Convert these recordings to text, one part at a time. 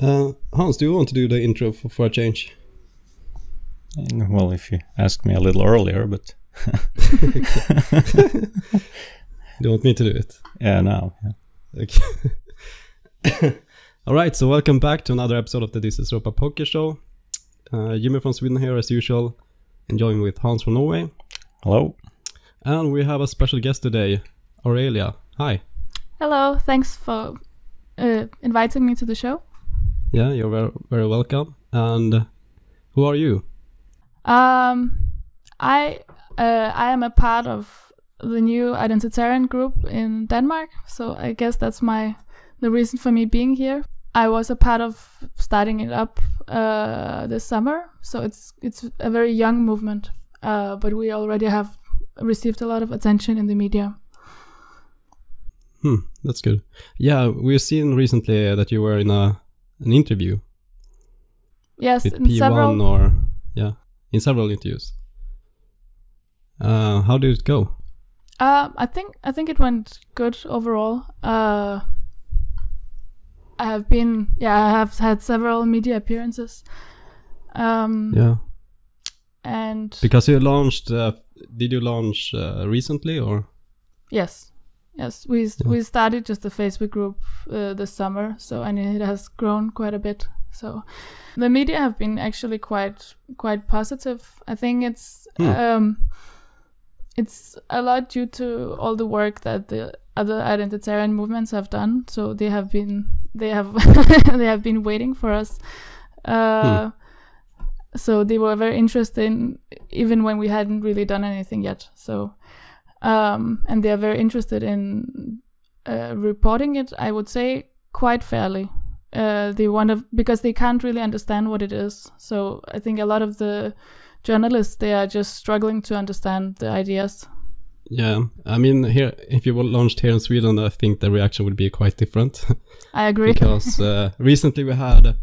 Hans, do you want to do the intro for a change? Well, if you asked me a little earlier, but... Do you want me to do it? Yeah, now. Yeah. Okay. All right, so welcome back to another episode of the This is Europa Poker Show. Jimmy from Sweden here as usual, enjoying with Hans from Norway. Hello. And we have a special guest today, Aurelija. Hi. Hello, thanks for inviting me to the show. Yeah, you're very, very welcome. And who are you? I am a part of the new Identitarian group in Denmark, so I guess that's the reason for me being here. I was a part of starting it up this summer, so it's a very young movement, but we already have received a lot of attention in the media. That's good. Yeah, we've seen recently that you were in an interview. Yes, with in P1 in several interviews. How did it go? I think it went good overall. I have had several media appearances. And because you launched, did you launch recently or? Yes, we started just a Facebook group this summer, and it has grown quite a bit. So the media have been actually quite positive. I think it's a lot due to all the work that the other identitarian movements have done. So they have been they have been waiting for us. So they were very interested even when we hadn't really done anything yet. So and they are very interested in reporting it, I would say, quite fairly. They because they can't really understand what it is. So I think a lot of the journalists, they are just struggling to understand the ideas. Yeah, I mean, here, if you were launched here in Sweden, I think the reaction would be quite different. I agree. Because recently we had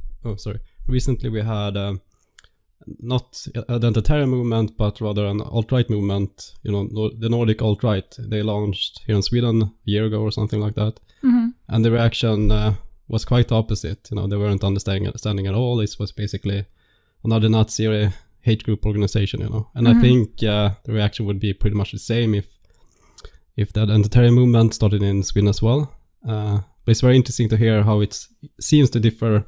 not an identitarian movement, but rather an alt-right movement. You know, the Nordic alt-right. They launched here in Sweden a year ago or something like that. Mm-hmm. And the reaction was quite opposite. You know, they weren't understanding at all. This was basically another Nazi or a hate group organization, you know. And I think the reaction would be pretty much the same if the identitarian movement started in Sweden as well. But it's very interesting to hear how it seems to differ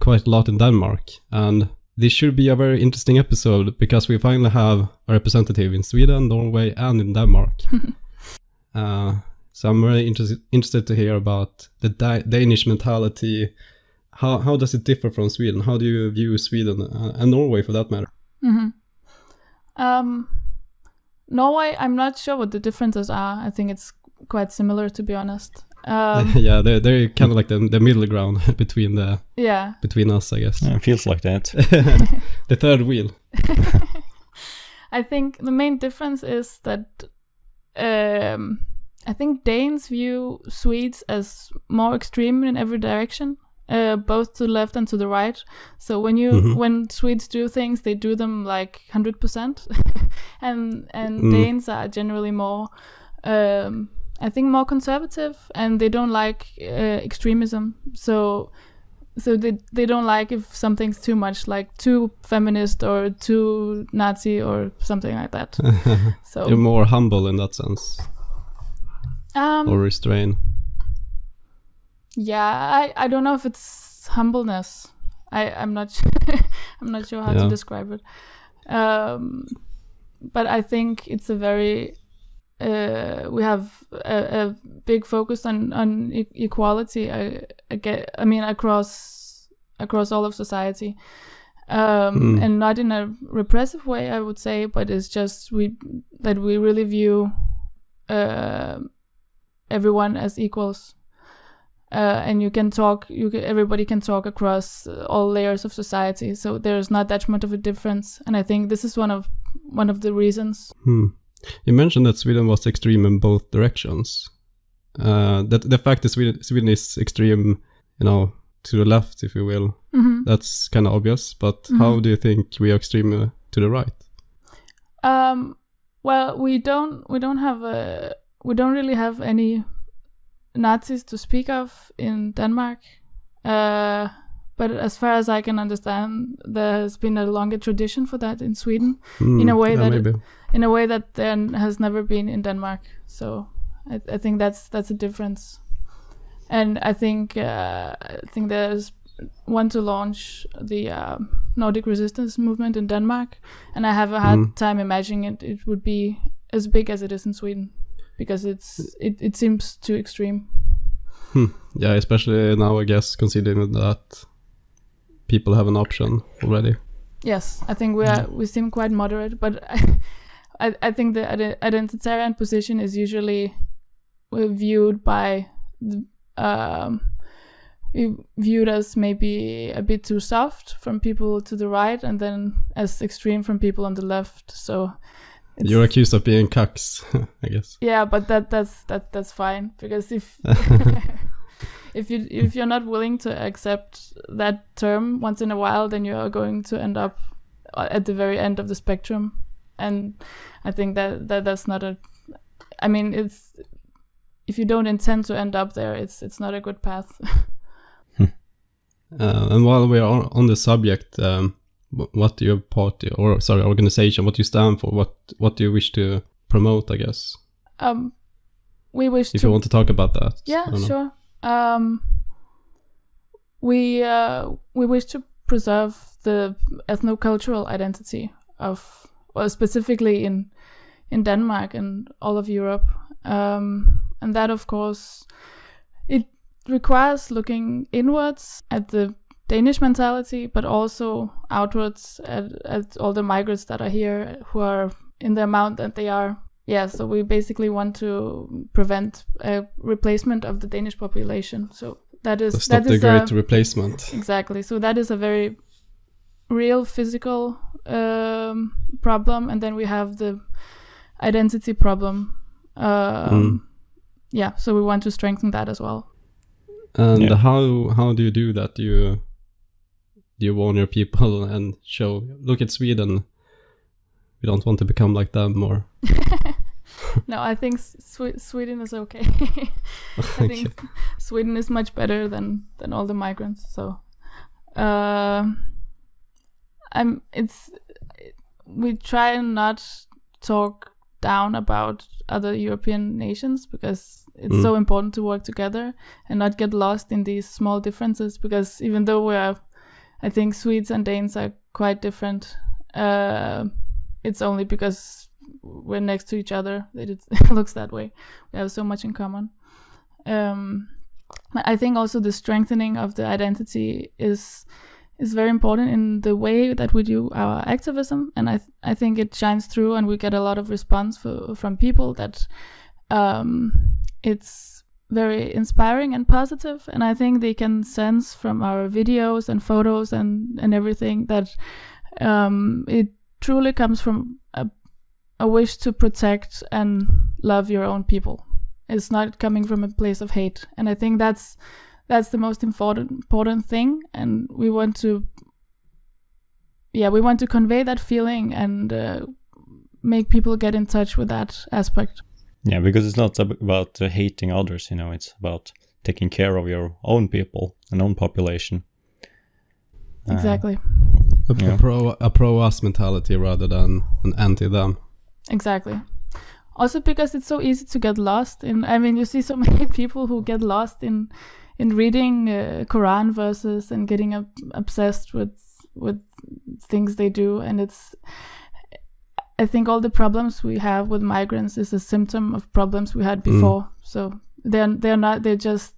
quite a lot in Denmark. And this should be a very interesting episode because we finally have a representative in Sweden, Norway, and in Denmark. So I'm very interested to hear about the Danish mentality. How does it differ from Sweden? How do you view Sweden and Norway for that matter? Mm-hmm. Norway, I'm not sure what the differences are. I think it's quite similar, to be honest. Yeah, they're kind of like the middle ground between us, I guess. Yeah, it feels like that. The third wheel. I think the main difference is that I think Danes view Swedes as more extreme in every direction, both to the left and to the right. So when Swedes do things, they do them like 100%, and Danes are generally more, I think, more conservative, and they don't like extremism. So they don't like if something's too much, like too feminist or too Nazi or something like that. So you're more humble in that sense. Or restrain. Yeah, I don't know if it's humbleness. I'm not I'm not sure how to describe it. But I think it's a very we have a big focus on equality. I mean across all of society, and not in a repressive way, I would say, but it's just we really view everyone as equals, and everybody can talk across all layers of society. So there's not that much of a difference, and I think this is one of the reasons. You mentioned that Sweden was extreme in both directions. That the fact that Sweden is extreme, you know, to the left, if you will, that's kind of obvious. But how do you think we are extreme to the right? Well, we don't really have any Nazis to speak of in Denmark, but but as far as I can understand, there has been a longer tradition for that in Sweden, in a way that there has never been in Denmark. So I think that's a difference, and I think there's want to launch the Nordic resistance movement in Denmark, and I have a hard time imagining it would be as big as it is in Sweden, because it seems too extreme. Yeah, especially now, I guess, considering that people have an option already. Yes, I think we seem quite moderate, but I think the identitarian position is usually viewed by viewed as maybe a bit too soft from people to the right, and then as extreme from people on the left. So you're accused of being cucks, I guess. Yeah, but that's fine, because if if you're not willing to accept that term once in a while, then you are going to end up at the very end of the spectrum, and I think that's not a. I mean, it's if you don't intend to end up there, it's not a good path. And while we are on the subject, what do your party, or sorry, organization, what do you stand for? What do you wish to promote, I guess? We wish if you want to talk about that. Yeah, sure. We wish to preserve the ethno-cultural identity of, well, specifically in Denmark and all of Europe. And that, of course, it requires looking inwards at the Danish mentality, but also outwards at all the migrants that are here, who are in the amount that they are. Yeah, so we basically want to prevent a replacement of the Danish population. So that is the great replacement. Exactly. So that is a very real physical problem, and then we have the identity problem. Yeah, so we want to strengthen that as well. And how do you do that? Do you warn your people and show, look at Sweden, we don't want to become like them, or? No, I think Sweden is okay. I think Sweden is much better than all the migrants. So, we try and not talk down about other European nations, because it's so important to work together and not get lost in these small differences, because even though I think Swedes and Danes are quite different, it's only because we're next to each other that it looks that way. We have so much in common. I think also the strengthening of the identity is very important in the way that we do our activism, and I think it shines through, and we get a lot of response from people that it's very inspiring and positive, and I think they can sense from our videos and photos and everything that it truly comes from a wish to protect and love your own people. It's not coming from a place of hate, and I think that's the most important thing, and we want to convey that feeling and make people get in touch with that aspect. Yeah, because it's not about hating others, it's about taking care of your own people and own population. Exactly. A pro-us mentality rather than an anti-them. Exactly. Also because it's so easy to get lost in, you see so many people who get lost in reading Quran verses and getting obsessed with things they do, and I think all the problems we have with migrants is a symptom of problems we had before. So they're just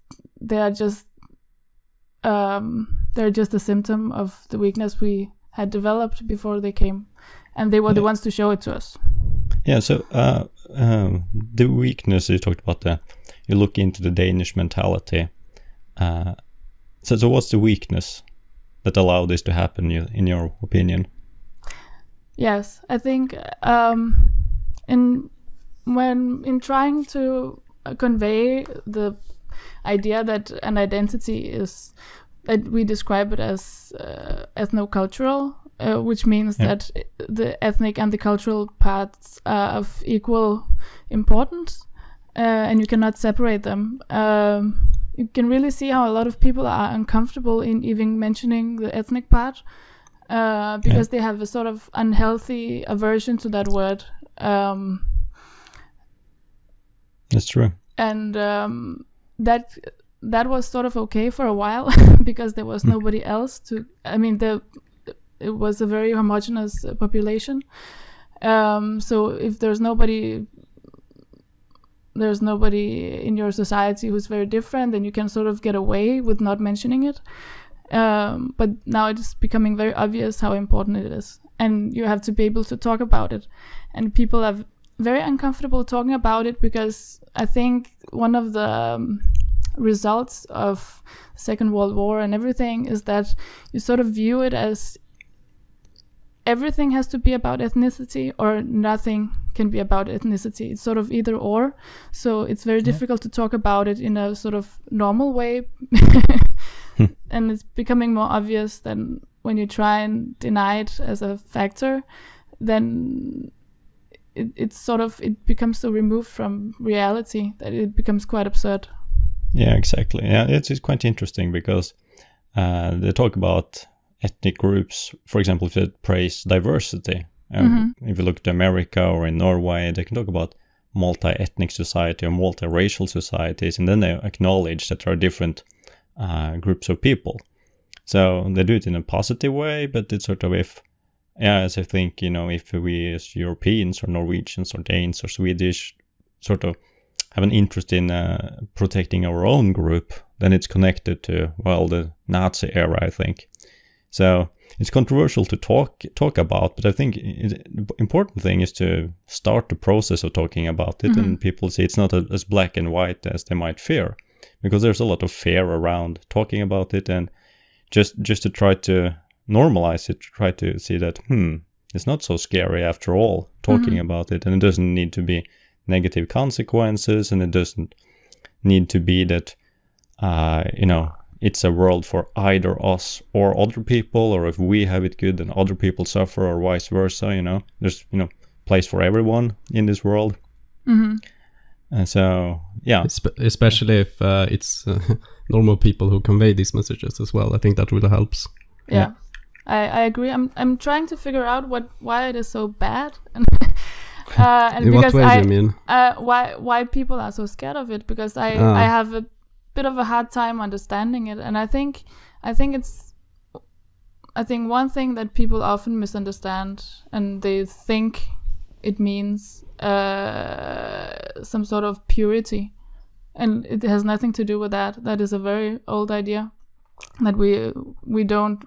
a symptom of the weakness we had developed before they came, and they were the ones to show it to us. Yeah, so the weakness you talked about, you look into the Danish mentality. So what's the weakness that allowed this to happen, in your opinion? Yes, I think in trying to convey the idea that an identity is, that we describe it as ethno-cultural, which means that the ethnic and the cultural parts are of equal importance, and you cannot separate them. you can really see how a lot of people are uncomfortable in even mentioning the ethnic part, because they have a sort of unhealthy aversion to that word. That's true. And that was sort of okay for a while because there was nobody else to. I mean, it was a very homogeneous population. So if there's nobody in your society who's very different, then you can sort of get away with not mentioning it. But now it's becoming very obvious how important it is, and you have to be able to talk about it. And people are very uncomfortable talking about it because I think one of the results of Second World War and everything is that you sort of view it as everything has to be about ethnicity or nothing can be about ethnicity. It's sort of either or. So it's very difficult to talk about it in a sort of normal way. And it's becoming more obvious than when you try and deny it as a factor, then it becomes so removed from reality that it becomes quite absurd. Yeah, exactly. Yeah, it's quite interesting because they talk about ethnic groups, for example, if they praise diversity. If you look at America or in Norway, they can talk about multi-ethnic society or multi-racial societies, and then they acknowledge that there are different groups of people. So they do it in a positive way, but it's sort of as I think, if we as Europeans or Norwegians or Danes or Swedish sort of have an interest in protecting our own group, then it's connected to, the Nazi era, I think. So it's controversial to talk about, but I think the important thing is to start the process of talking about it, and people see it's not as black and white as they might fear, because there's a lot of fear around talking about it, and just to try to normalize it, try to see that it's not so scary after all talking about it, and it doesn't need to be negative consequences, and it doesn't need to be that it's a world for either us or other people, or if we have it good and other people suffer, or vice versa. There's place for everyone in this world. And so especially if it's normal people who convey these messages as well. I think that really helps. Yeah. I agree. I'm trying to figure out why it is so bad, and in what way do you mean? Why people are so scared of it? Because I have a bit of a hard time understanding it, and I think one thing that people often misunderstand, and they think it means some sort of purity, and it has nothing to do with that. That is a very old idea that we don't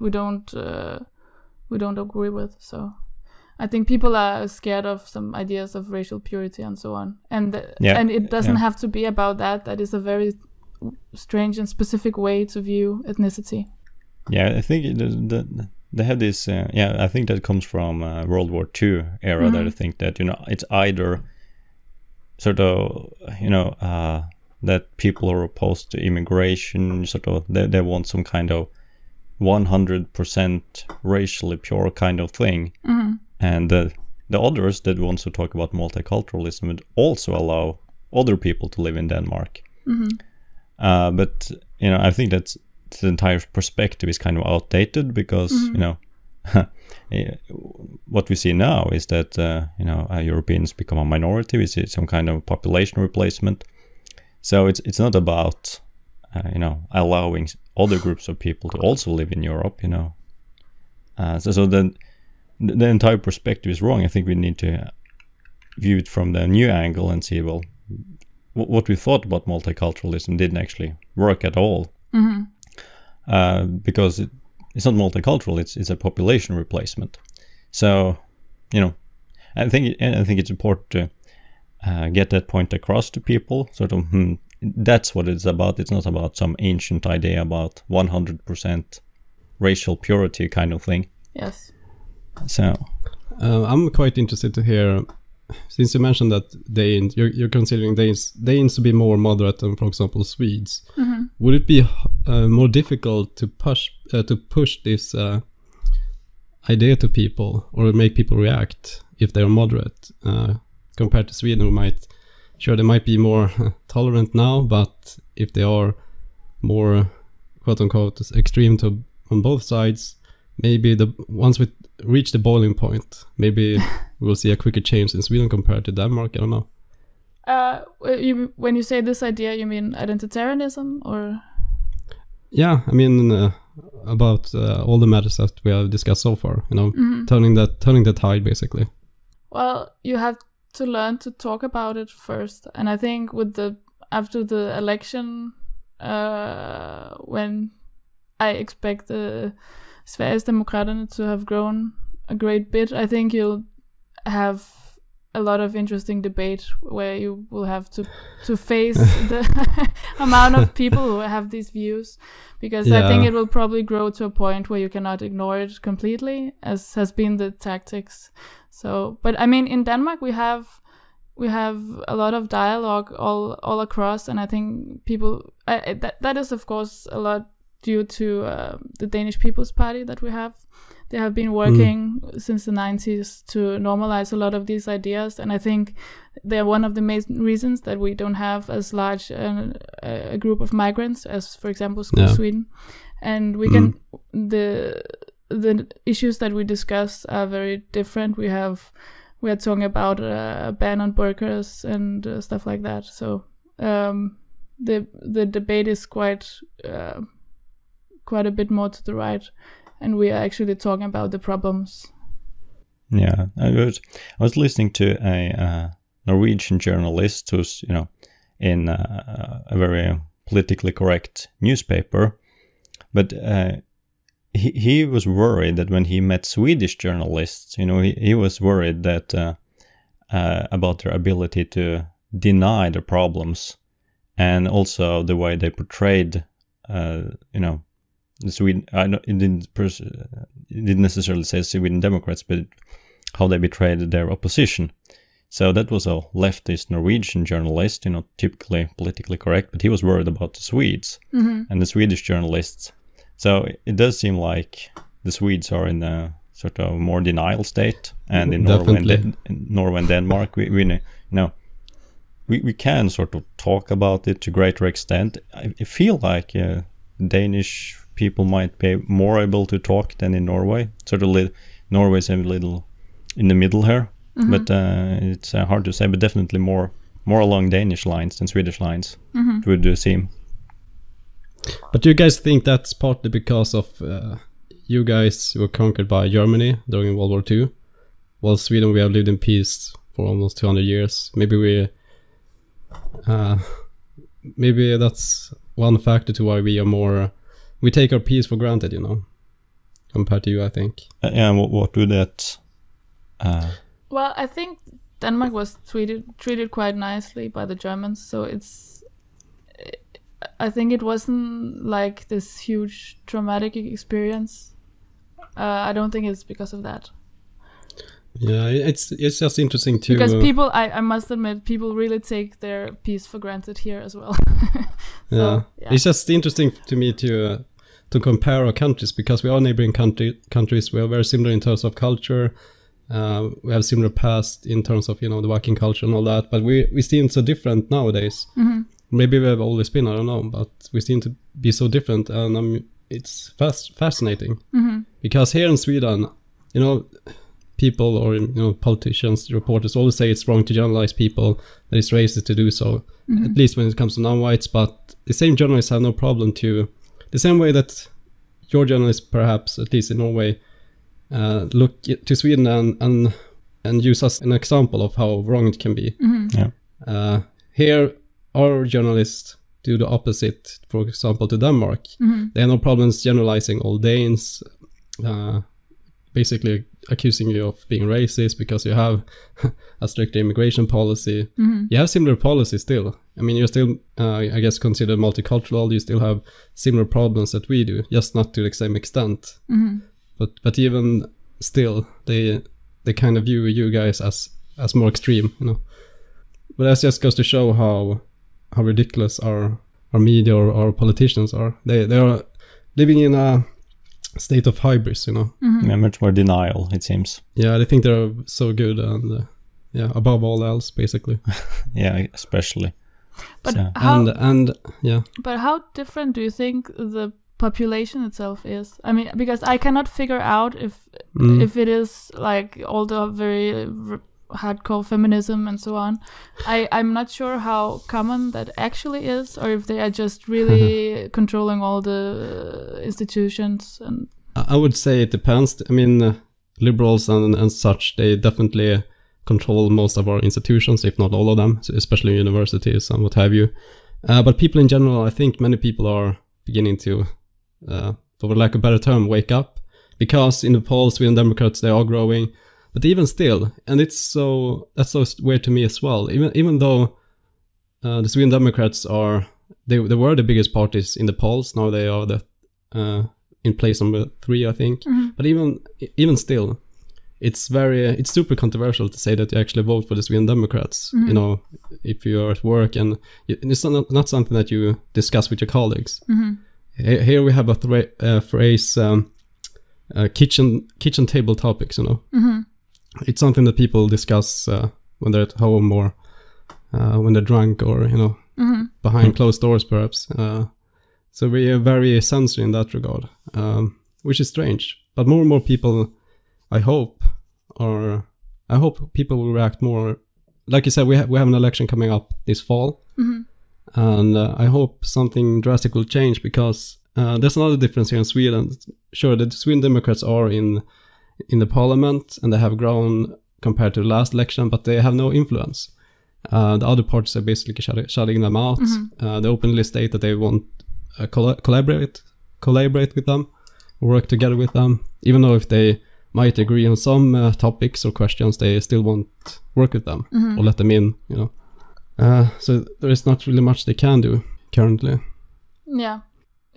agree with. So I think people are scared of some ideas of racial purity and so on, and it doesn't have to be about that. That is a very strange and specific way to view ethnicity. Yeah, I think they have this. I think that comes from World War II era. That I think that it's either sort of that people are opposed to immigration, sort of they want some kind of 100% racially pure kind of thing, and the others that want to talk about multiculturalism would also allow other people to live in Denmark. But I think that the entire perspective is kind of outdated, because what we see now is that Europeans become a minority. We see some kind of population replacement. So it's not about allowing other groups of people to also live in Europe. So then the entire perspective is wrong. I think we need to view it from the new angle and see, well, what we thought about multiculturalism didn't actually work at all, because it's not multicultural; it's a population replacement. So, I think it's important to get that point across to people. Sort of, that's what it's about. It's not about some ancient idea about 100% racial purity kind of thing. Yes. So, I'm quite interested to hear. Since you mentioned that you're considering Danes to be more moderate than, for example, Swedes, would it be more difficult to push this idea to people, or make people react if they're moderate, compared to Sweden, who they might be more tolerant now, but if they are more quote unquote extreme on both sides, maybe once we reach the boiling point, maybe we'll see a quicker change in Sweden compared to Denmark. I don't know. When you say this idea, you mean identitarianism, or? Yeah, I mean about all the matters that we have discussed so far. You know, turning the tide basically. Well, you have to learn to talk about it first, and I think after the election, when I expect Sverigesdemokraterne to have grown a great bit, I think you'll have a lot of interesting debate where you will have to face the amount of people who have these views, because I think it will probably grow to a point where you cannot ignore it completely, as has been the tactics. So, but I mean, in Denmark we have a lot of dialogue all across, and I think people that is of course a lot due to the Danish People's Party that we have. They have been working since the 90s to normalize a lot of these ideas, and I think they're one of the main reasons that we don't have as large a group of migrants as, for example, Sweden. And we can the issues that we discuss are very different. We are talking about a ban on burqas and stuff like that. So the debate is quite a bit more to the right, and we are actually talking about the problems. Yeah, I was listening to a Norwegian journalist who's in a very politically correct newspaper, but he was worried that when he met Swedish journalists, he was worried that about their ability to deny the problems, and also the way they portrayed the Sweden. It didn't necessarily say Sweden Democrats, but how they betrayed their opposition. So that was a leftist Norwegian journalist, typically politically correct, but he was worried about the Swedes and the Swedish journalists. So it does seem like the Swedes are in a sort of more denial state, and in Norway and Denmark, we can sort of talk about it to greater extent. I feel like Danish people might be more able to talk than in Norway. Sort of Norway's a little in the middle here, but it's hard to say. But definitely more along Danish lines than Swedish lines, it would seem. But do you guys think that's partly because of you guys were conquered by Germany during World War II? While Sweden, we have lived in peace for almost 200 years. Maybe that's one factor to why we take our peace for granted, compared to you, I think. Yeah, what would that... Well, I think Denmark was treated quite nicely by the Germans, so I think it wasn't like this huge traumatic experience. I don't think it's because of that. Yeah, it's just interesting to... Because people, I must admit, people really take their peace for granted here as well. Yeah, it's just interesting to me to compare our countries, because we are neighboring countries. We are very similar in terms of culture. We have similar past in terms of, the Viking culture and all that, but we seem so different nowadays. Maybe we have always been, I don't know, but we seem to be so different, and it's fascinating. Because here in Sweden, people or politicians, reporters always say it's wrong to generalize people, that it's racist to do so, at least when it comes to non-whites. But the same journalists have no problem to, the same way that your journalists, perhaps at least in Norway, look to Sweden and use us an example of how wrong it can be. Here our journalists do the opposite, for example, to Denmark. They have no problems generalizing all Danes, basically accusing you of being racist because you have a strict immigration policy. You have similar policies still. I mean, you're still, I guess, considered multicultural. You still have similar problems that we do, just not to the same extent. But even still, they kind of view you guys as more extreme, But that just goes to show how ridiculous our media or our politicians are. They are living in a state of hybris, Yeah, much more denial, it seems. Yeah, they think they're so good and above all else, basically. Yeah, especially. But So- how? And yeah. But how different do you think the population itself is? I mean, because I cannot figure out if it is like all the very hardcore feminism and so on. I'm not sure how common that actually is, or if they are just really controlling all the institutions. And I would say it depends. I mean, liberals and such, they definitely control most of our institutions, if not all of them, so especially universities and what have you. But people in general, I think many people are beginning to, for lack of a better term, wake up. Because in the polls, Sweden Democrats, they are growing. But even still, and that's so weird to me as well, even though the Sweden Democrats they were the biggest parties in the polls, now they are in place number 3, I think. But even still, it's super controversial to say that you actually vote for the Sweden Democrats, you know, if you're at work, and it's not something that you discuss with your colleagues. Here we have a phrase, kitchen table topics, you know. It's something that people discuss when they're at home, or when they're drunk, or, you know, behind closed doors, perhaps. So we are very sensitive in that regard, which is strange. But more and more people, I hope people will react more. Like you said, we have an election coming up this fall, and I hope something drastic will change, because there's another difference here in Sweden. Sure, the Sweden Democrats are in the parliament, and they have grown compared to the last election, but they have no influence. The other parties are basically shutting them out. They openly state that they won't collaborate with them, work together with them, even though if they might agree on some topics or questions, they still won't work with them or let them in, you know. So there is not really much they can do currently. Yeah,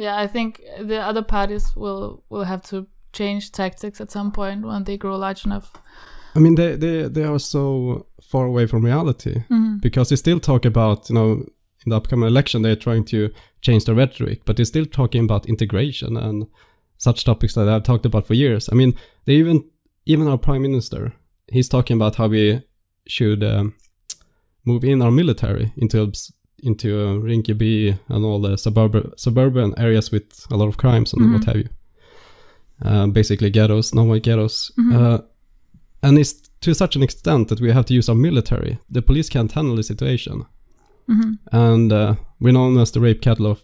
I think the other parties will have to change tactics at some point when they grow large enough. I mean, they are so far away from reality, because they still talk about, you know, in the upcoming election, they're trying to change the rhetoric, but they're still talking about integration and such topics that I've talked about for years. I mean, they even our prime minister, he's talking about how we should move in our military into Rinkeby and all the suburban areas with a lot of crimes and what have you. Basically ghettos, non-white ghettos. And it's to such an extent that we have to use our military. The police can't handle the situation. And we're known as the rape capital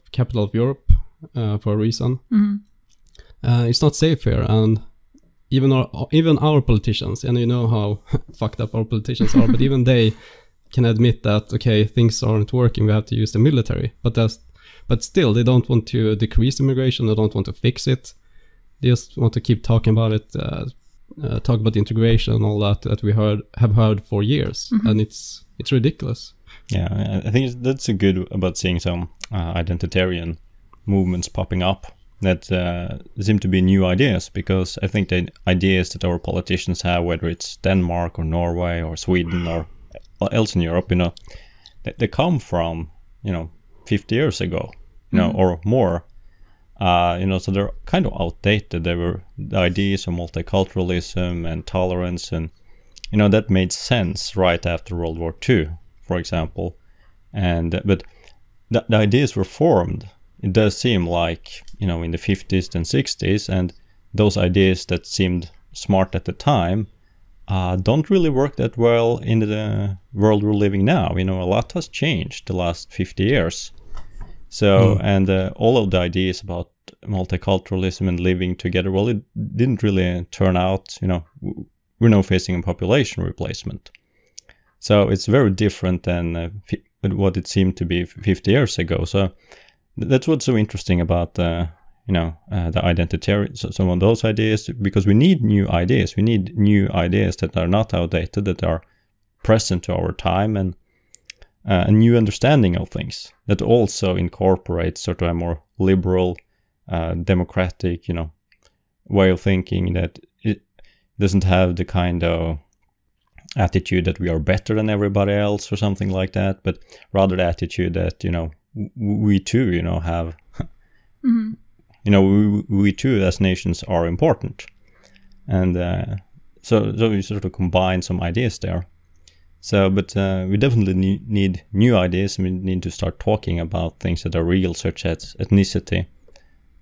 of Europe for a reason. It's not safe here, and even our politicians, and you know how fucked up our politicians are, but even they can admit that, okay, things aren't working, we have to use the military. But still, they don't want to decrease immigration, they don't want to fix it. They just want to keep talking about it, talk about integration and all that we have heard for years, and it's ridiculous. Yeah, I think that's good about seeing some identitarian movements popping up that seem to be new ideas, because I think the ideas that our politicians have, whether it's Denmark or Norway or Sweden or else in Europe, you know, they come from, you know, 50 years ago, you know, or more. You know, so they're kind of outdated. They were the ideas of multiculturalism and tolerance, and, you know, that made sense right after World War II, for example. And but the ideas were formed, it does seem like, you know, in the 50s and 60s, and those ideas that seemed smart at the time don't really work that well in the world we're living now. You know, a lot has changed the last 50 years. So, and all of the ideas about multiculturalism and living together, well, it didn't really turn out, you know, we're now facing a population replacement. So it's very different than what it seemed to be 50 years ago. So that's what's so interesting about, you know, the identitarian, some of those ideas, because we need new ideas. We need new ideas that are not outdated, that are present to our time, and a new understanding of things that also incorporates sort of a more liberal, democratic, you know, way of thinking, that it doesn't have the kind of attitude that we are better than everybody else or something like that, but rather the attitude that, you know, we too, you know, have, you know, we too as nations are important. And so we sort of combine some ideas there. So, but we definitely need new ideas. We need to start talking about things that are real, such as ethnicity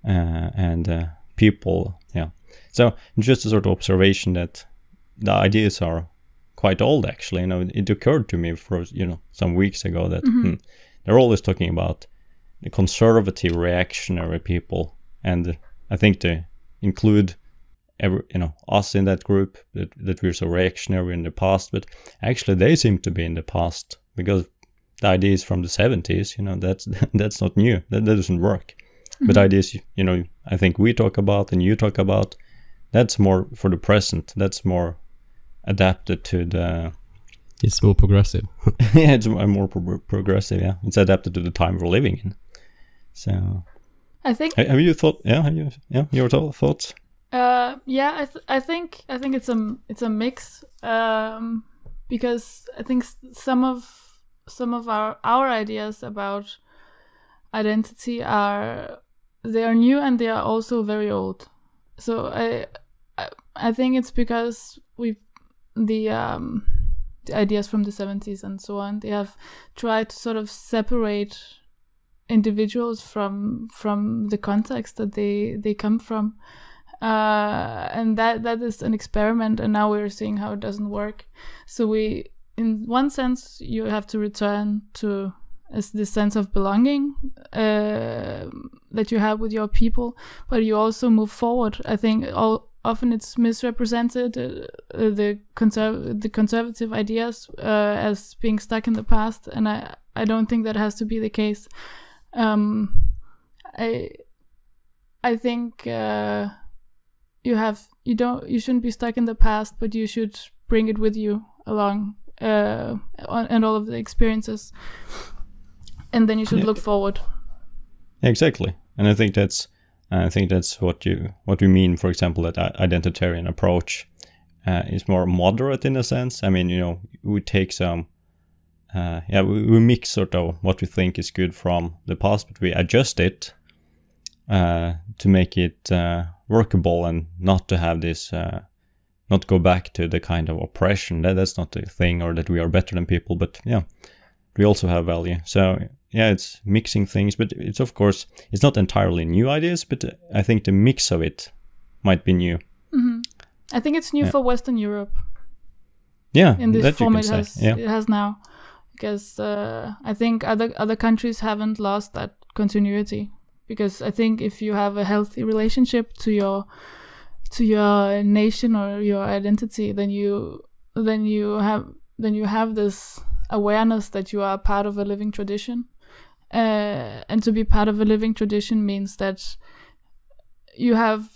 and people. Yeah. So just a sort of observation that the ideas are quite old, actually. It occurred to me for some weeks ago that they're always talking about the conservative, reactionary people, and I think they include us in that group, that we're so reactionary in the past, but actually they seem to be in the past, because the ideas from the 70s, that's not new. That doesn't work. But ideas, I think we talk about and you talk about, that's more for the present. That's more adapted to the... It's more progressive. Yeah, it's more progressive, yeah. It's adapted to the time we're living in. So... I think... Have you thought... Yeah, your thoughts? Yeah, I think it's a mix, because I think some of our ideas about identity are new and they are also very old. So I think it's because the ideas from the 70s and so on, they have tried to sort of separate individuals from the context that they come from. And that is an experiment, and now we're seeing how it doesn't work. So in one sense, you have to return to this sense of belonging that you have with your people, but you also move forward. I think often it's misrepresented, the conservative ideas as being stuck in the past, and I don't think that has to be the case. I think you shouldn't be stuck in the past, but you should bring it with you along and all of the experiences, and then you should look forward. Exactly, and I think that's what we mean. For example, that identitarian approach is more moderate in a sense. I mean, we take some we mix sort of what we think is good from the past, but we adjust it to make it workable, and not to have this not go back to the kind of oppression. That's not the thing, or that we are better than people, but we also have value. So it's mixing things, but it's, of course, it's not entirely new ideas, but I think the mix of it might be new. I think it's new for Western Europe. Yeah, in this that form you can say. it has now, because I think other countries haven't lost that continuity. Because I think if you have a healthy relationship to your nation or your identity, then you have this awareness that you are part of a living tradition, and to be part of a living tradition means that you have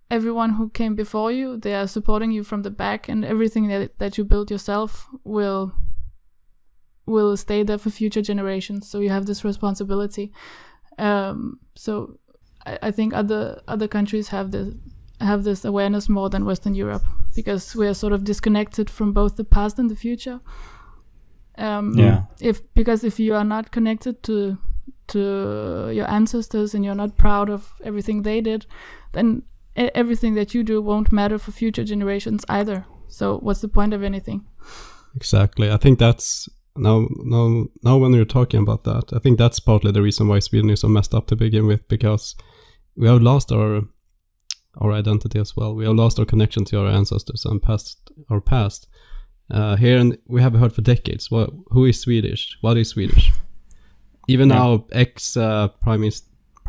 everyone who came before you. They are supporting you from the back, and everything that you build yourself will stay there for future generations. So you have this responsibility. So I think other countries have this awareness more than Western Europe, because we are sort of disconnected from both the past and the future. Because if you are not connected to your ancestors, and you're not proud of everything they did, then everything that you do won't matter for future generations either. So what's the point of anything? Exactly. I think that's now when you're talking about that, I think that's partly the reason why Sweden is so messed up to begin with, because we have lost our identity as well. We have lost our connection to our ancestors and our past. Here we have heard for decades, who is Swedish? What is Swedish? Even now, ex-prime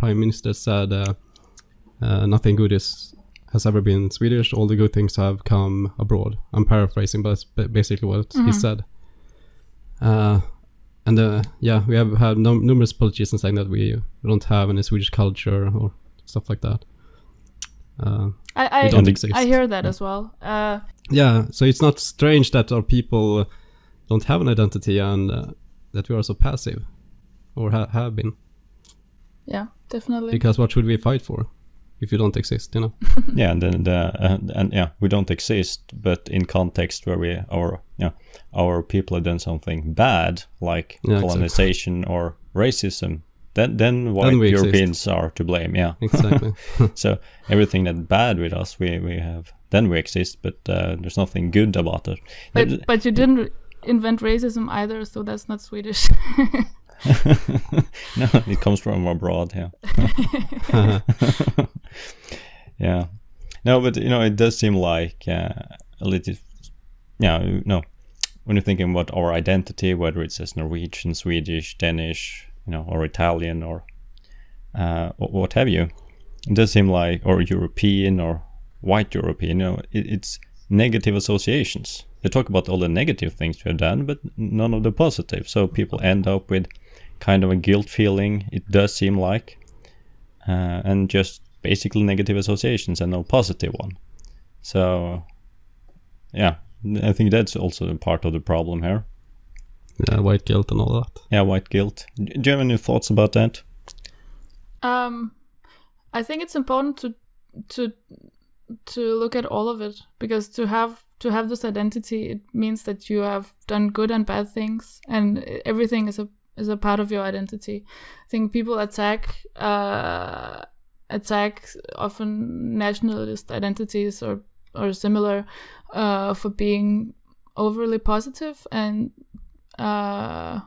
minister said nothing good has ever been Swedish. All the good things have come abroad. I'm paraphrasing, but it's basically what he said. We have had numerous politicians saying that we don't have any Swedish culture or stuff like that. We don't exist. I hear that as well. So it's not strange that our people don't have an identity, and that we are so passive, or have been. Yeah, definitely. Because what should we fight for if you don't exist, Yeah, and we don't exist, but in context where our people have done something bad, like colonization or racism, then white Europeans are to blame. Yeah, exactly. So everything that's bad with us, we have, then we exist, but there's nothing good about it. But you didn't invent racism either, so that's not Swedish. No, it comes from abroad. Yeah. Yeah. No, but it does seem like a little. Yeah. No. When you're thinking about our identity, whether it's as Norwegian, Swedish, Danish, or Italian, or what have you, it does seem like, or European, or white European, it's negative associations. They talk about all the negative things we have done, but none of the positive. So people end up with kind of a guilt feeling, it does seem like, and just basically negative associations and no positive one. So, yeah, I think that's also a part of the problem here. Yeah, white guilt and all that. Yeah, white guilt. Do you have any thoughts about that? I think it's important to look at all of it, because to have this identity, it means that you have done good and bad things, and everything is a part of your identity. I think people attack often nationalist identities or similar for being overly positive, and that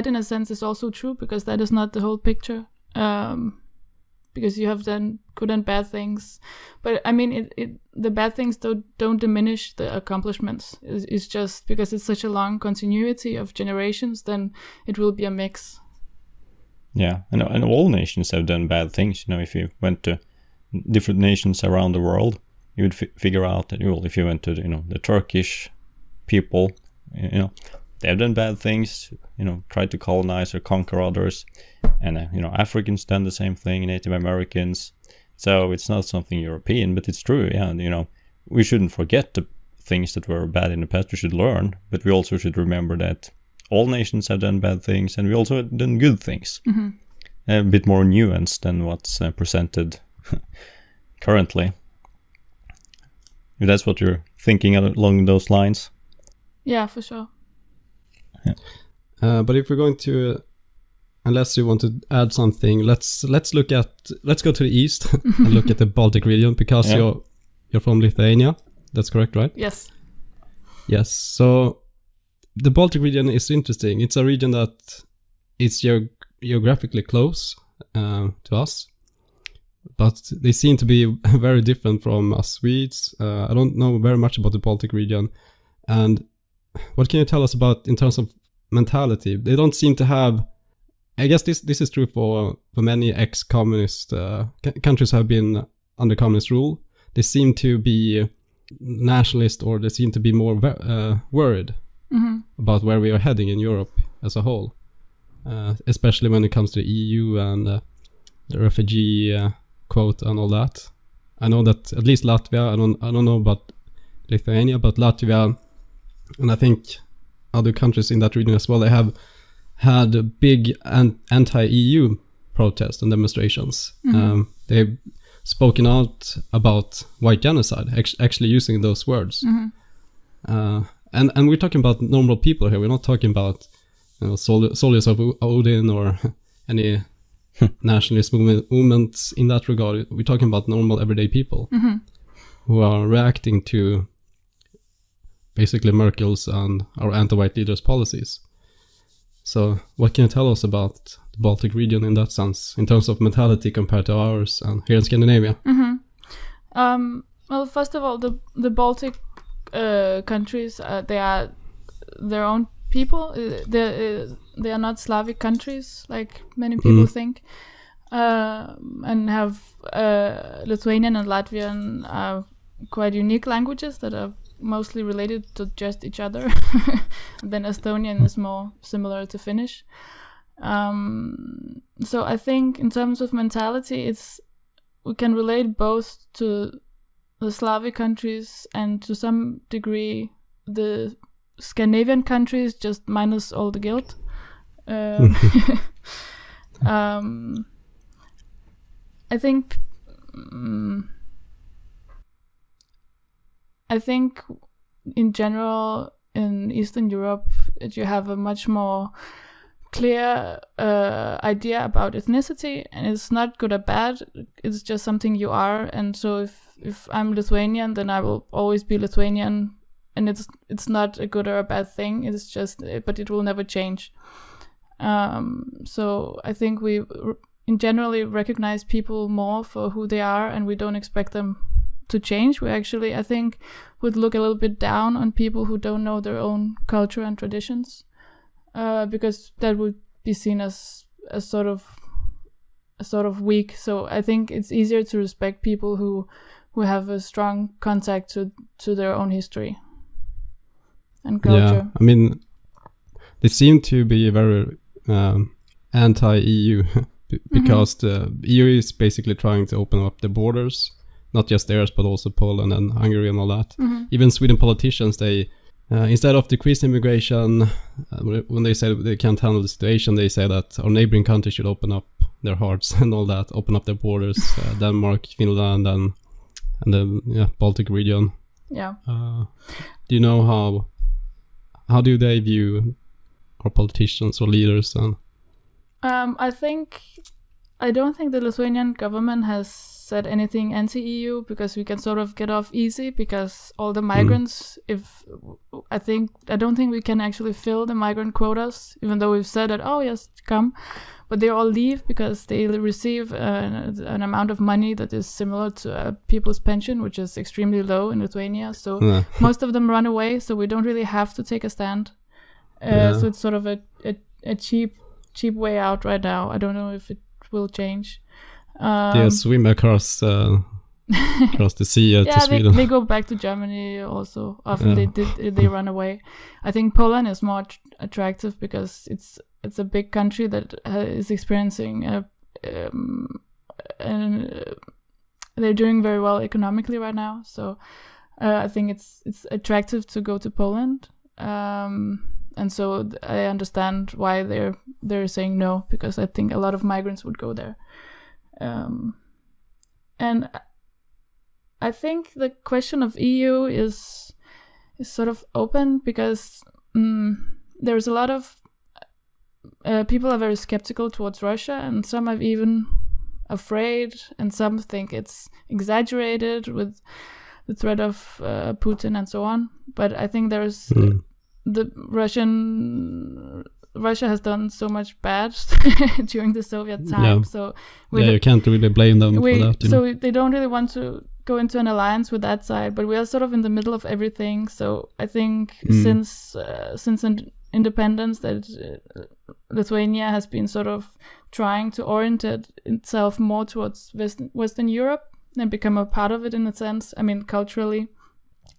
in a sense is also true, because that is not the whole picture. Because you have done good and bad things, but I mean, the bad things don't diminish the accomplishments. It's just because it's such a long continuity of generations, then it will be a mix. Yeah, and all nations have done bad things. If you went to different nations around the world, you would figure out that, if you went to the Turkish people, they have done bad things, tried to colonize or conquer others. And, Africans done the same thing, Native Americans. So it's not something European, but it's true. Yeah, we shouldn't forget the things that were bad in the past. We should learn, but we also should remember that all nations have done bad things, and we also have done good things. Mm-hmm. A bit more nuanced than what's presented currently. If that's what you're thinking along those lines. Yeah, for sure. But if we're going to, unless you want to add something, let's go to the east and look at the Baltic region, because you're from Lithuania. That's correct, right? Yes. Yes. So the Baltic region is interesting. It's a region that is geographically close to us, but they seem to be very different from us Swedes. I don't know very much about the Baltic region. And what can you tell us about in terms of mentality? They don't seem to have, I guess this is true for many ex-communist countries have been under communist rule. They seem to be nationalist, or they seem to be more worried about where we are heading in Europe as a whole, especially when it comes to EU and the refugee quote and all that. I know that at least Latvia, I don't know about Lithuania, but Latvia, and I think other countries in that region as well, they have had big anti-EU protests and demonstrations. They've spoken out about white genocide, actually using those words. And we're talking about normal people here. We're not talking about soldiers of Odin or any nationalist movements in that regard. We're talking about normal everyday people who are reacting to basically Merkel's and our anti-white leaders' policies. So what can you tell us about the Baltic region in that sense, in terms of mentality compared to ours and here in Scandinavia? Well, first of all, the Baltic countries, they are their own people. They are not Slavic countries like many people think, and have Lithuanian and Latvian quite unique languages that are mostly related to just each other. Then Estonian is more similar to Finnish. So I think in terms of mentality, we can relate both to the Slavic countries and to some degree the Scandinavian countries, just minus all the guilt. I think in general in Eastern Europe you have a much more clear idea about ethnicity, and it's not good or bad, it's just something you are. And so if I'm Lithuanian, then I will always be Lithuanian, and it's not a good or a bad thing. It's just, but it will never change. So I think we in generally recognize people more for who they are, and we don't expect them to change. We actually, I think, would look a little bit down on people who don't know their own culture and traditions, because that would be seen as a sort of weak. So I think it's easier to respect people who have a strong contact to their own history and culture. Yeah, I mean, they seem to be very anti-EU because the EU is basically trying to open up the borders, not just theirs, but also Poland and Hungary and all that. Even Sweden politicians, they instead of decrease immigration, when they say they can't handle the situation, they say that our neighboring countries should open up their hearts and all that, open up their borders, Denmark, Finland, and the Baltic region. Yeah. Do you know how do they view our politicians or leaders? And I don't think the Lithuanian government has said anything anti-EU, because we can sort of get off easy, because all the migrants, I don't think we can actually fill the migrant quotas, even though we've said that, oh yes, come, but they all leave because they receive an amount of money that is similar to a people's pension, which is extremely low in Lithuania. So most of them run away, so we don't really have to take a stand. So it's sort of a cheap way out right now. I don't know if it will change. They swim across the sea to Sweden. They go back to Germany also. Often they run away. I think Poland is more attractive because it's a big country that is experiencing and they're doing very well economically right now. So I think it's attractive to go to Poland. And so I understand why they're saying no, because I think a lot of migrants would go there. And I think the question of EU is sort of open, because there's a lot of people are very skeptical towards Russia, and some are even afraid, and some think it's exaggerated with the threat of Putin and so on. But I think there's Russia has done so much bad during the Soviet time, so you can't really blame them for that. So they don't really want to go into an alliance with that side, but we are sort of in the middle of everything. So I think since independence, that Lithuania has been sort of trying to orient itself more towards Western Europe and become a part of it in a sense. I mean, culturally.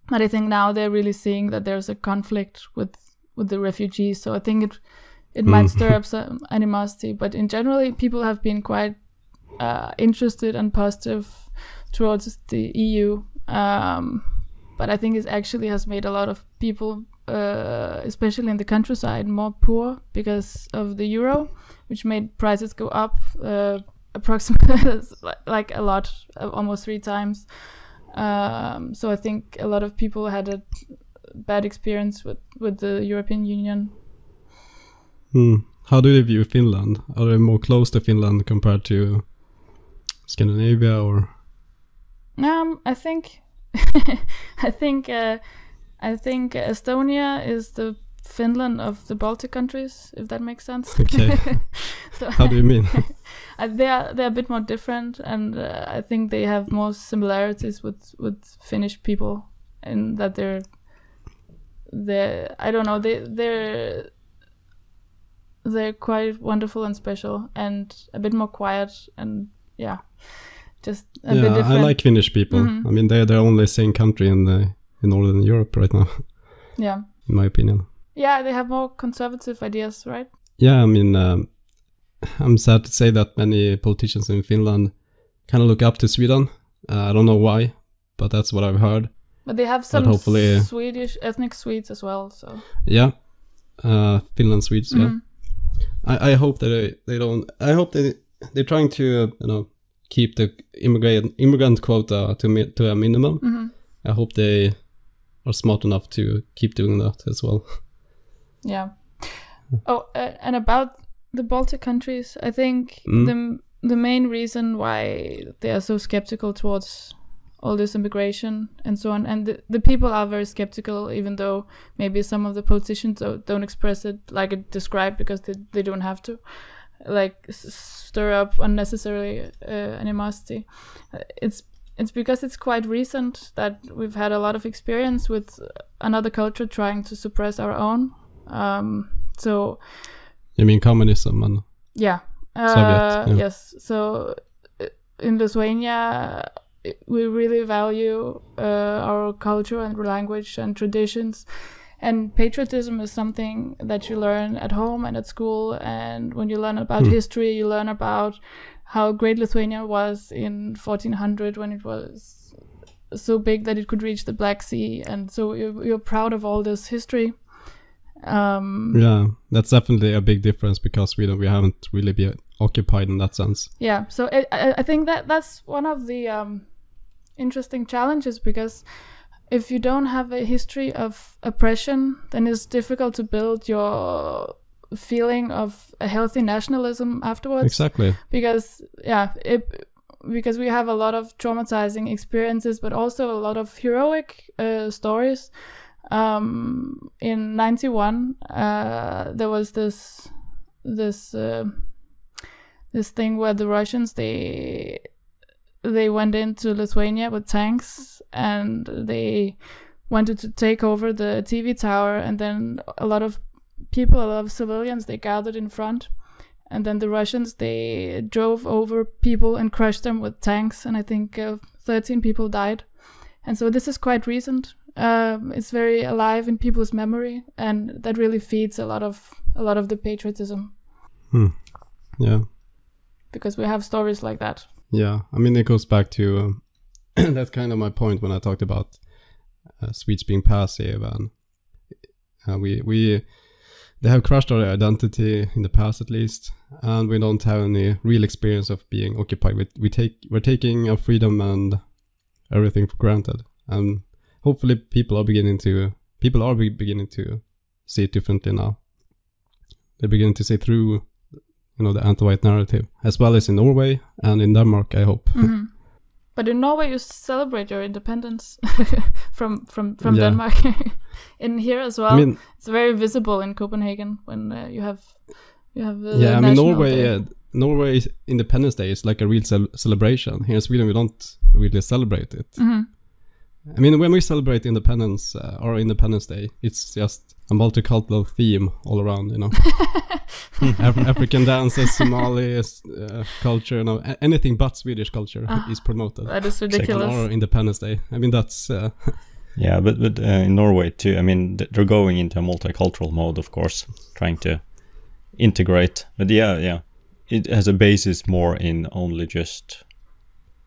But I think now they're really seeing that there's a conflict with the refugees. So I think it might stir up some animosity. But in general, people have been quite interested and positive towards the EU. But I think it actually has made a lot of people, especially in the countryside, more poor because of the euro, which made prices go up approximately like a lot, almost 3 times. So I think a lot of people had a bad experience with the European Union. How do they view Finland? Are they more close to Finland compared to Scandinavia, or? I think I think Estonia is the Finland of the Baltic countries, if that makes sense. Okay. So, how do you mean? They're a bit more different, and I think they have more similarities with Finnish people, in that they're I don't know, they're quite wonderful and special, and a bit more quiet, and just a bit different. I like Finnish people. I mean, they're the only sane country in Northern Europe right now. Yeah. In my opinion. Yeah, they have more conservative ideas, right? Yeah, I mean, I'm sad to say that many politicians in Finland kind of look up to Sweden. I don't know why, but that's what I've heard. But they have some Swedish ethnic Swedes as well, so. Yeah, Finland Swedes. Yeah, I hope that they don't. I hope they're trying to keep the immigrant quota to a minimum. I hope they are smart enough to keep doing that as well. Yeah. Oh, and about the Baltic countries, I think the main reason why they are so skeptical towards all this immigration and so on. And the people are very skeptical, even though maybe some of the politicians don't express it like it described, because they don't have to like stir up unnecessary animosity. It's because it's quite recent that we've had a lot of experience with another culture trying to suppress our own. So you mean communism and yeah, Soviet? Yeah. Yes. So in Lithuania, we really value our culture and language and traditions, and patriotism is something that you learn at home and at school. And when you learn about history, you learn about how great Lithuania was in 1400, when it was so big that it could reach the Black Sea, and so you're proud of all this history. Yeah, that's definitely a big difference, because we haven't really been occupied in that sense. Yeah, so I think that's one of the interesting challenges, because if you don't have a history of oppression, then it's difficult to build your feeling of a healthy nationalism afterwards. Exactly. Because because we have a lot of traumatizing experiences, but also a lot of heroic stories. In 91, there was this thing where the Russians they went into Lithuania with tanks, and they wanted to take over the TV tower, and then a lot of civilians, they gathered in front, and then the Russians, they drove over people and crushed them with tanks, and I think 13 people died. And so this is quite recent. It's very alive in people's memory, and that really feeds a lot of the patriotism. Yeah, because we have stories like that. Yeah, I mean, it goes back to that's kind of my point when I talked about Swedes being passive, and they have crushed our identity in the past, at least, and we don't have any real experience of being occupied. We're taking our freedom and everything for granted, and hopefully people are beginning to see it differently now. They're beginning to see through, the anti-white narrative, as well as in Norway and in Denmark, I hope. Mm-hmm. But in Norway, you celebrate your independence from Denmark. In here as well, I mean, it's very visible in Copenhagen when you have I mean, Norway's Independence Day is like a real celebration. Here in Sweden, we don't really celebrate it. Mm-hmm. I mean, when we celebrate independence, or Independence Day, it's just a multicultural theme all around, African dances, Somali culture, anything but Swedish culture is promoted. That is ridiculous. Or Independence Day. I mean, that's... Yeah, but in Norway too, I mean, they're going into a multicultural mode, of course, trying to integrate. But yeah, it has a basis more in only just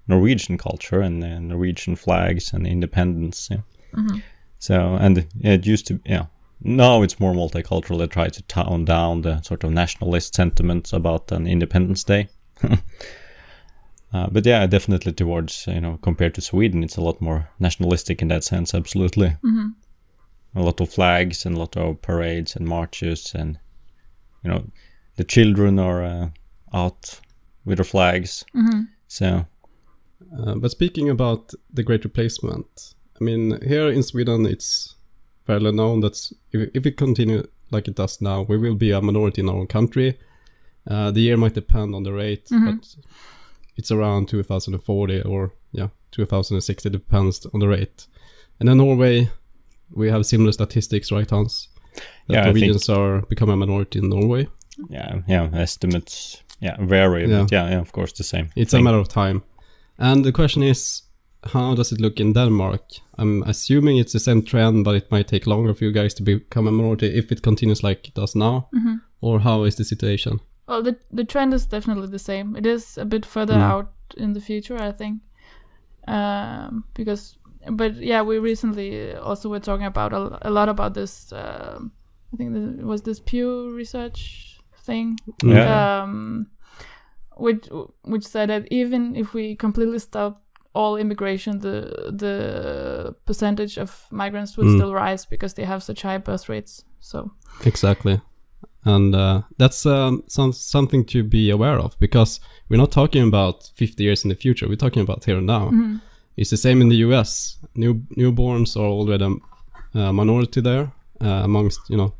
Norwegian culture and Norwegian flags and independence. Yeah. Mm-hmm. So, and it used to, now it's more multicultural. They try to tone down the sort of nationalist sentiments about an Independence Day. But yeah, definitely towards, compared to Sweden, it's a lot more nationalistic in that sense, absolutely. Mm-hmm. A lot of flags and a lot of parades and marches, and, the children are out with their flags. Mm-hmm. So... but speaking about the Great Replacement, I mean, here in Sweden, it's fairly known that if it continues like it does now, we will be a minority in our own country. The year might depend on the rate, mm-hmm. but it's around 2040 or 2060, depends on the rate. And in Norway, we have similar statistics, right, Hans? That Norwegians are becoming a minority in Norway. Yeah, estimates vary, but of course the same. It's a matter of time. And the question is, how does it look in Denmark? I'm assuming it's the same trend, but it might take longer for you guys to become a minority if it continues like it does now. Mm-hmm. Or how is the situation? Well, the trend is definitely the same. It is a bit further out in the future, I think. We recently also were talking about a lot about this. I think it was this Pew Research thing. Yeah. Which said that even if we completely stop all immigration, the percentage of migrants would still rise because they have such high birth rates. So exactly, and that's something to be aware of, because we're not talking about 50 years in the future. We're talking about here and now. Mm-hmm. It's the same in the US. Newborns are already a minority there amongst, you know.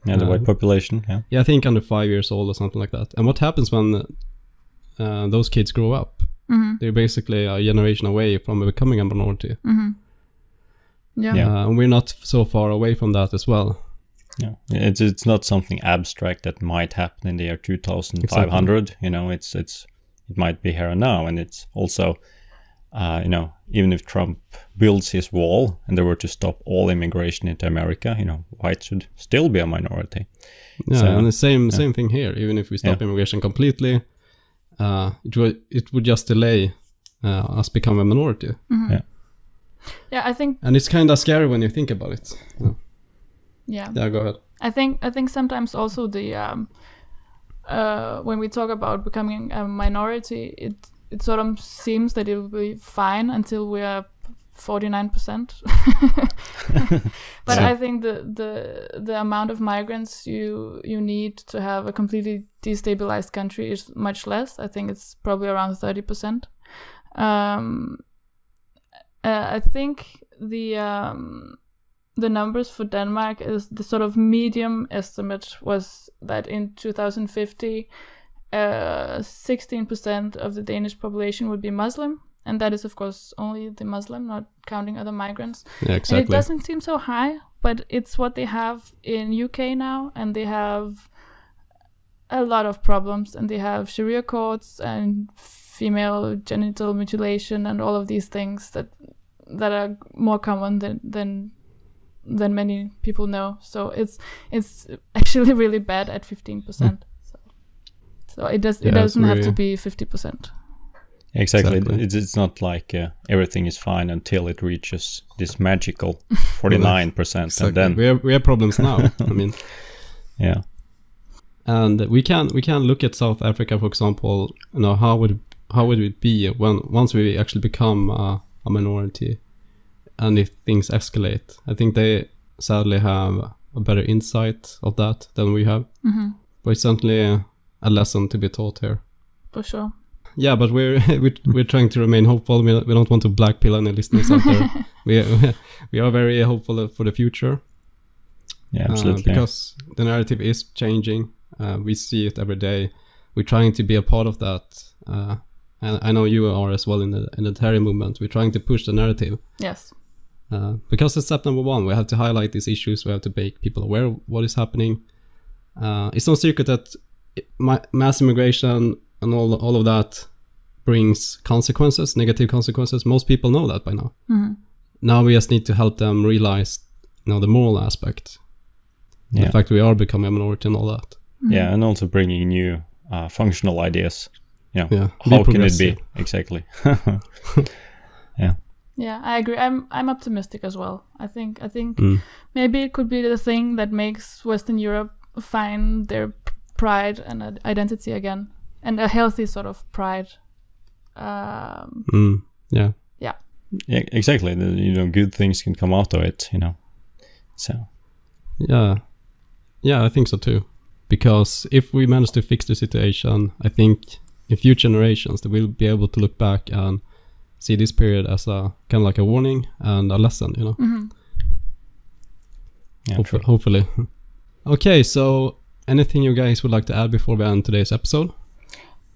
Yeah, the white population, yeah. Yeah, I think under 5 years old or something like that. And what happens when those kids grow up? They're basically a generation away from becoming a minority. Yeah. And we're not so far away from that as well. Yeah, it's not something abstract that might happen in the year 2500. Exactly. You know, it might be here and now, and it's also, you know, even if Trump builds his wall and they were to stop all immigration into America, you know, whites should still be a minority. Yeah, so, and the same thing here. Even if we stop immigration completely, it would just delay us become a minority. Yeah, I think, and it's kind of scary when you think about it. Yeah, go ahead. I think sometimes also the when we talk about becoming a minority, it sort of seems that it will be fine until we are 49%. But I think the amount of migrants you need to have a completely destabilized country is much less. I think it's probably around 30%. I think the numbers for Denmark is the sort of medium estimate was that in 2050, 16% of the Danish population would be Muslim, and that is of course only the Muslim, not counting other migrants. Yeah, exactly. And it doesn't seem so high, but it's what they have in UK now, and they have a lot of problems, and they have Sharia courts and female genital mutilation and all of these things that are more common than many people know. So it's actually really bad at 15%. So it doesn't have to be 50%. Exactly. It's not like everything is fine until it reaches this magical 49%. Exactly. And then we have problems now. I mean, yeah. And we can look at South Africa, for example. You know, how would it be once we actually become a minority, and if things escalate? I think they sadly have a better insight of that than we have. But it's certainly a lesson to be taught here. For sure. Yeah, but we're trying to remain hopeful. We don't want to blackpill any listeners out there. We are very hopeful for the future. Yeah, absolutely. Because the narrative is changing. We see it every day. We're trying to be a part of that. And I know you are as well in the Identitarian movement. We're trying to push the narrative. Yes. Because it's step number one. We have to highlight these issues. We have to make people aware of what is happening. It's no secret that mass immigration and all of that brings consequences, negative consequences. Most people know that by now. Now we just need to help them realize, you know, the moral aspect. The fact we are becoming a minority and all that. Yeah, and also bringing new functional ideas. Yeah. How can it be? Exactly. Yeah. Yeah, I agree. I'm optimistic as well. I think maybe it could be the thing that makes Western Europe find their pride and identity again, and a healthy sort of pride. Yeah, exactly. You know, good things can come out of it. You know, so yeah, I think so too. Because if we manage to fix the situation, I think in future generations they will be able to look back and see this period as a kind of like a warning and a lesson. You know. Yeah, hopefully. Okay, so anything you guys would like to add before we end today's episode?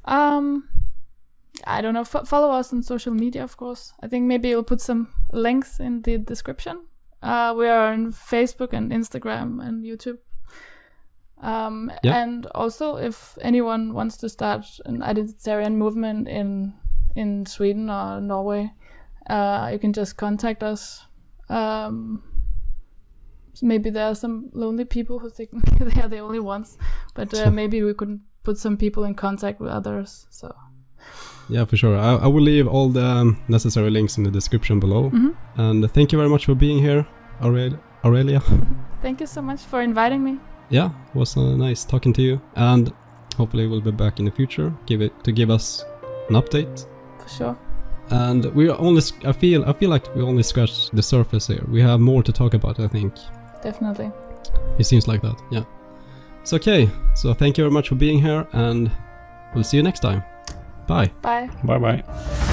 I don't know. Follow us on social media, of course. I think maybe you'll put some links in the description. We are on Facebook and Instagram and YouTube. And also, if anyone wants to start an Identitarian movement in Sweden or Norway, you can just contact us. Maybe there are some lonely people who think they are the only ones, but maybe we could put some people in contact with others. So yeah, for sure. I will leave all the necessary links in the description below. And thank you very much for being here, Aurelia. Thank you so much for inviting me. Yeah, it was nice talking to you, and hopefully we'll be back in the future to give us an update. For sure. And I feel like we only scratched the surface here. We have more to talk about, I think. Definitely. It seems like that, yeah. So okay, so thank you very much for being here, and we'll see you next time. Bye. Bye. Bye-bye.